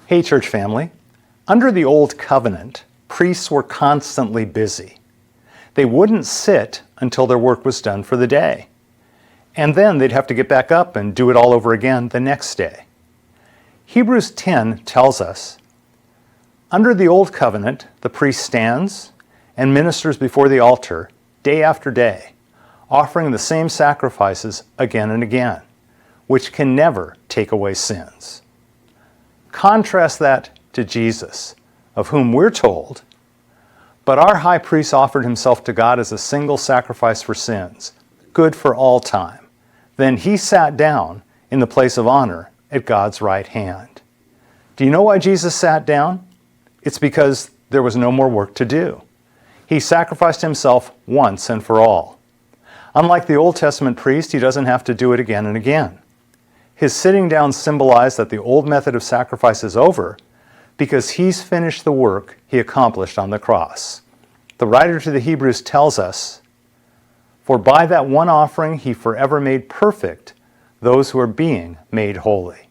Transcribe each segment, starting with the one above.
Hey, church family. Under the Old Covenant, priests were constantly busy. They wouldn't sit until their work was done for the day. And then they'd have to get back up and do it all over again the next day. Hebrews 10 tells us, under the Old Covenant, the priest stands and ministers before the altar day after day, offering the same sacrifices again and again, which can never take away sins. Contrast that to Jesus, of whom we're told, but our high priest offered himself to God as a single sacrifice for sins, good for all time. Then he sat down in the place of honor at God's right hand. Do you know why Jesus sat down? It's because there was no more work to do. He sacrificed himself once and for all. Unlike the Old Testament priest, he doesn't have to do it again and again. His sitting down symbolized that the old method of sacrifice is over because he's finished the work he accomplished on the cross. The writer to the Hebrews tells us, "For by that one offering he forever made perfect those who are being made holy."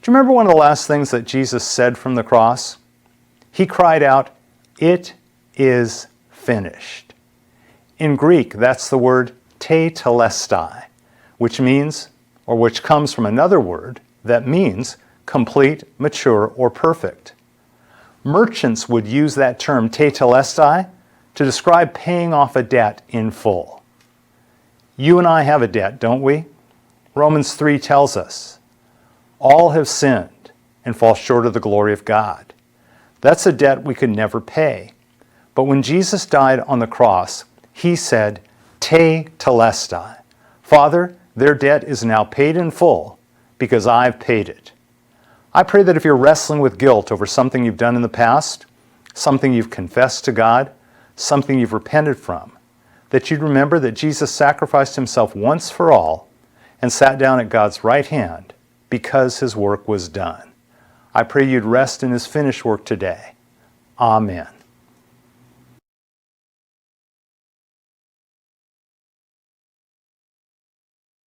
Do you remember one of the last things that Jesus said from the cross? He cried out, "It is finished." In Greek, that's the word tetelestai, which means, or which comes from another word that means complete, mature, or perfect. Merchants would use that term tetelestai to describe paying off a debt in full. You and I have a debt, don't we? Romans 3 tells us, all have sinned and fall short of the glory of God. That's a debt we could never pay. But when Jesus died on the cross, he said, tetelestai. Father, their debt is now paid in full because I've paid it. I pray that if you're wrestling with guilt over something you've done in the past, something you've confessed to God, something you've repented from, that you'd remember that Jesus sacrificed himself once for all and sat down at God's right hand because his work was done. I pray you'd rest in his finished work today. Amen.